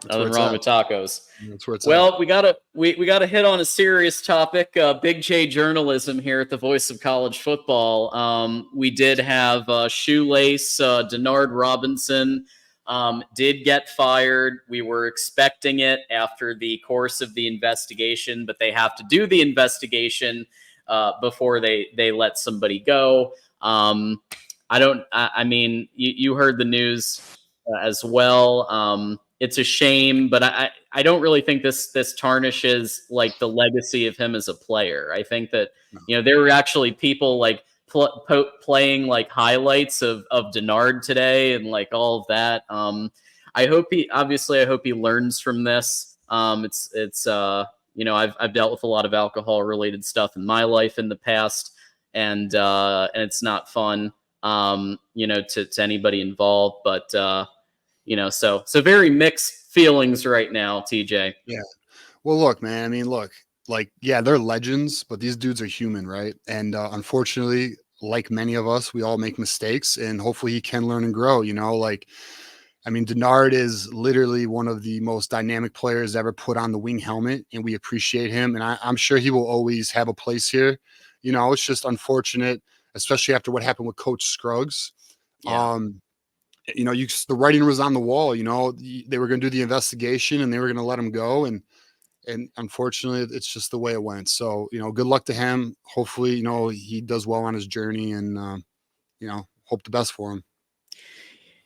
Nothing wrong with tacos. That's where it's well, at. we gotta hit on a serious topic. Big J journalism here at the Voice of College Football. We did have Shoelace Denard Robinson did get fired. We were expecting it after the course of the investigation, but they have to do the investigation before they let somebody go. I mean, you heard the news as well. It's a shame, but I don't really think this tarnishes like the legacy of him as a player. I think that there were actually people like playing like highlights of Denard today and like all of that. I hope he learns from this. It's I've dealt with a lot of alcohol related stuff in my life in the past, and it's not fun to anybody involved, but so very mixed feelings right now, TJ. Yeah. Well, look, man, I mean, look, like, yeah, they're legends, but these dudes are human, right? And unfortunately, like many of us, we all make mistakes, and hopefully he can learn and grow, like, I mean, Denard is literally one of the most dynamic players ever put on the wing helmet, and we appreciate him. And I'm sure he will always have a place here. It's just unfortunate, especially after what happened with Coach Scruggs. Yeah. The writing was on the wall. They were going to do the investigation and they were going to let him go, and unfortunately, it's just the way it went. So good luck to him. Hopefully, he does well on his journey, and hope the best for him.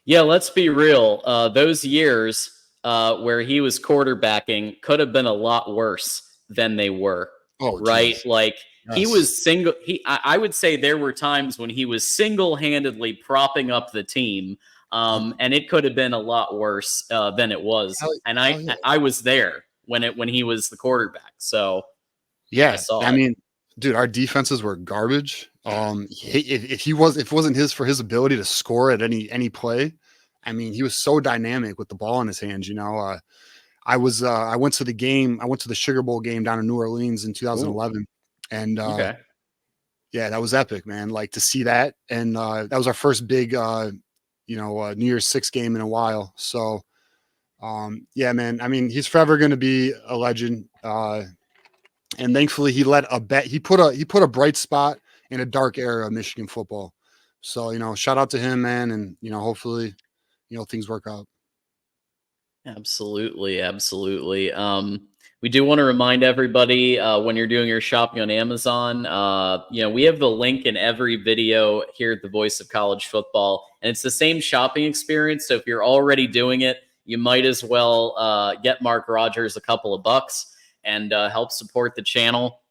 Yeah, let's be real. Those years where he was quarterbacking could have been a lot worse than they were. Oh, right? Geez. Like Yes. he was I would say there were times when he was single-handedly propping up the team, and it could have been a lot worse than it was. And I was there when he was the quarterback. So yeah, I mean, dude, our defenses were garbage. If it wasn't for his ability to score at any play, I mean, he was so dynamic with the ball in his hands. I went to the game. I went to the Sugar Bowl game down in New Orleans in 2011. Ooh. And okay. Yeah, that was epic, man. Like to see that. And that was our first big, New Year's Six game in a while. So, yeah, man, I mean, he's forever going to be a legend. And thankfully he put a bright spot in a dark era of Michigan football. So, shout out to him, man. And, hopefully, things work out. Absolutely. We do want to remind everybody when you're doing your shopping on Amazon, we have the link in every video here at the Voice of College Football, and it's the same shopping experience. So if you're already doing it, you might as well get Mark Rogers a couple of bucks and help support the channel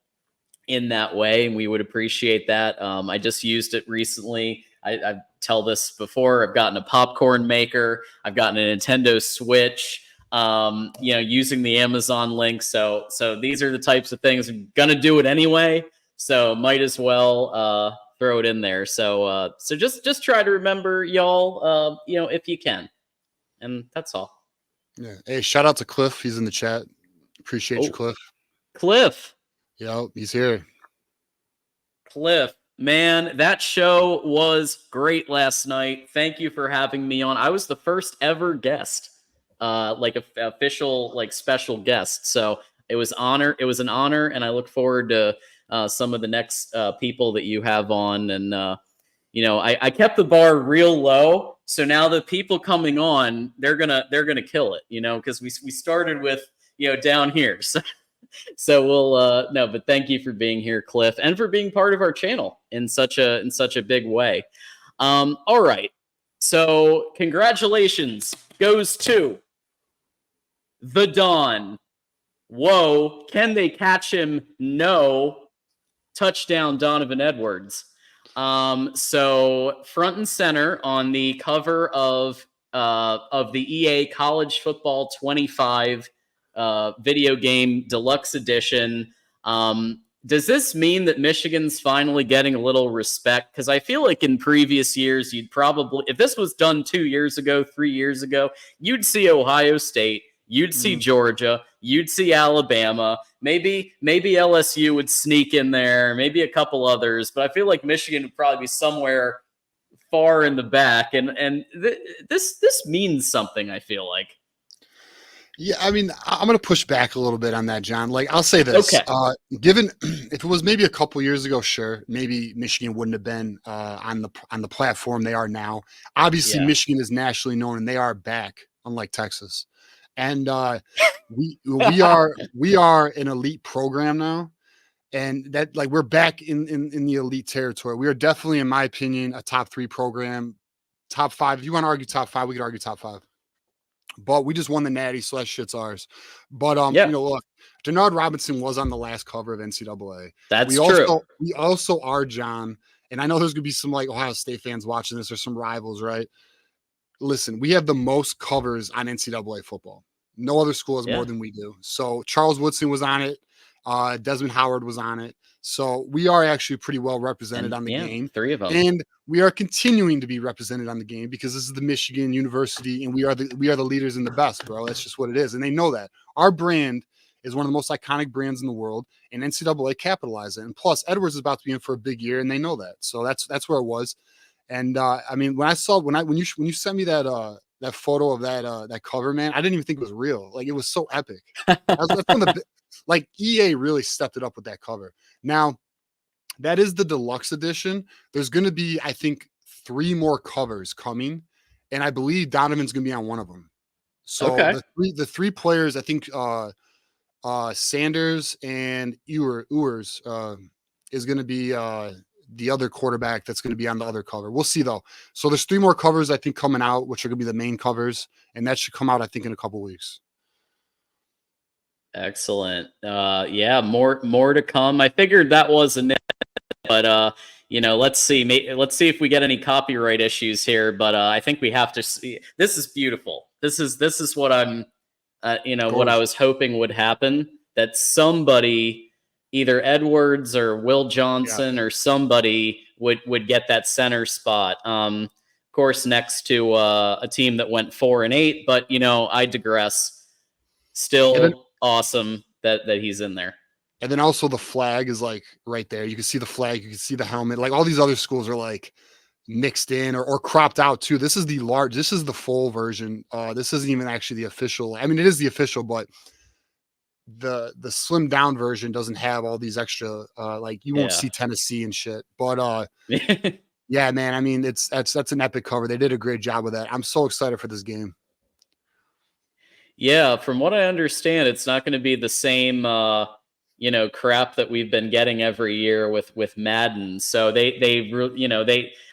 in that way, and we would appreciate that. I just used it recently. I tell this before. I've gotten a popcorn maker. I've gotten a Nintendo Switch. Using the Amazon link. So these are the types of things. I'm gonna do it anyway. So might as well throw it in there. So just try to remember, y'all. If you can, and that's all. Yeah. Hey, shout out to Cliff. He's in the chat. Appreciate you, Cliff. Cliff. Yeah, he's here. Cliff. Man, that show was great last night. Thank you for having me on. I was the first ever guest, official, special guest. So it was an honor, and I look forward to some of the next people that you have on. And I kept the bar real low. So now the people coming on, they're gonna kill it, because we started with down here. So we'll but thank you for being here, Cliff, and for being part of our channel in such a big way. All right. So congratulations goes to the Don. Whoa, can they catch him? No. Touchdown, Donovan Edwards. So front and center on the cover of the EA College Football 25 video game deluxe edition. Does this mean that Michigan's finally getting a little respect? Because I feel like in previous years, you'd probably, if this was done 2 years ago, 3 years ago, you'd see Ohio State, you'd see Georgia, you'd see Alabama, maybe LSU would sneak in there, maybe a couple others, but I feel like Michigan would probably be somewhere far in the back, and this means something, I feel like. Yeah, I mean, I'm going to push back a little bit on that, John. Like, I'll say this: Okay. given if it was maybe a couple years ago, sure, maybe Michigan wouldn't have been on the platform they are now. Obviously, Yeah. Michigan is nationally known, and they are back, unlike Texas. And we are an elite program now, and that like we're back in the elite territory. We are definitely, in my opinion, a top 3 program, top 5. If you want to argue top 5, we could argue top 5. But we just won the Natty, so that shit's ours. But Yeah. look, Denard Robinson was on the last cover of NCAA. We That's true. also we also are, John, and I know there's gonna be some like Ohio State fans watching this or some rivals, right? Listen, we have the most covers on NCAA football. No other school has more Yeah. than we do. So Charles Woodson was on it. Desmond Howard was on it. So we are actually pretty well represented And on the yeah, game. 3 of them. And we are continuing to be represented on the game because this is the Michigan University and we are the leaders and the best, bro. That's just what it is. And they know that. Our brand is one of the most iconic brands in the world, and NCAA capitalized it. And plus, Edwards is about to be in for a big year, and they know that. So that's where it was. And I mean, when you sent me that photo of that cover, man, I didn't even think it was real. Like it was so epic. That's one of the like EA really stepped it up with that cover. Now that is the deluxe edition. There's going to be, I think, 3 more covers coming, and I believe Donovan's going to be on one of them. So Okay. the three players, I think, Sanders and Ewers is going to be the other quarterback that's going to be on the other cover. We'll see though. So there's 3 more covers I think coming out, which are going to be the main covers, and that should come out I think in a couple weeks. Excellent. Yeah, more to come. I figured that was a net, but let's see. Let's see if we get any copyright issues here. But I think we have to see. This is beautiful. This is what I'm, It's what I gorgeous. was hoping would happen. That somebody, either Edwards or Will Yeah. Johnson or somebody would get that center spot. Of course, next to a team that went 4-8. But I digress. And then Still awesome that he's in there. and then also the flag is like right there. You can see the flag, you can see the helmet. Like all these other schools are like mixed in or cropped out too. This is the full version. This isn't even actually the official. I mean, it is the official, but the slimmed down version doesn't have all these extra like you won't Yeah. see Tennessee and shit. But yeah, man, I mean that's an epic cover. They did a great job with that. I'm so excited for this game. Yeah, from what I understand, it's not going to be the same crap that we've been getting every year with Madden. So they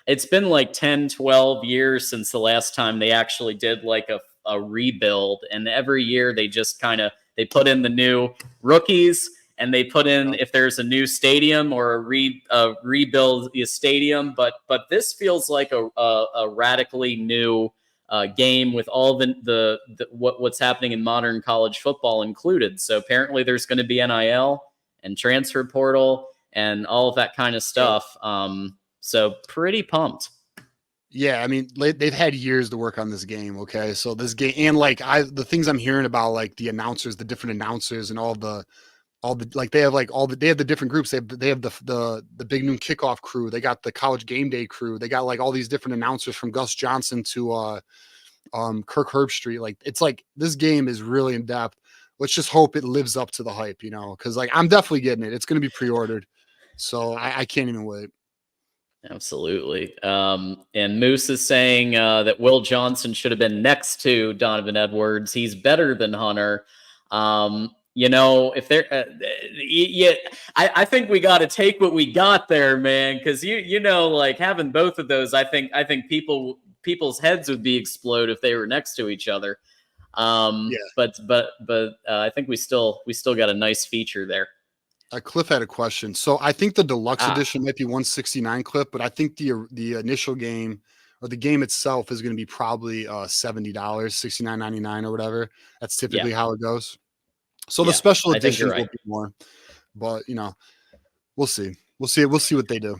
it's been like 10, 12 years since the last time they actually did like a rebuild, and every year they just kind of they put in the new rookies, and they put in if there's a new stadium or a rebuild a stadium, but this feels like a radically new game with all the what's happening in modern college football included. So apparently there's going to be NIL and transfer portal and all of that kind of stuff. So pretty pumped. Yeah, I mean they've had years to work on this game. Okay, so this game and like the things I'm hearing about like the announcers, the different announcers, and all the like they have the different groups. They have the big noon kickoff crew. They got the college game day crew. They got like all these different announcers from Gus Johnson to Kirk Herbstreit. Like it's like this game is really in depth. Let's just hope it lives up to the hype, because like I'm definitely getting it. It's going to be pre-ordered, so I can't even wait. Absolutely. And Moose is saying that Will Johnson should have been next to Donovan Edwards. He's better than Hunter. If they're, yeah, I think we got to take what we got there, man. Because like having both of those, I think people's heads would be explode if they were next to each other. Yeah. But I think we still got a nice feature there. Cliff had a question. So I think the deluxe edition might be 169, Cliff, but I think the initial game or the game itself is going to be probably $70, $69.99 or whatever. That's typically how it goes. So the special editions will be more, but we'll see. We'll see what they do.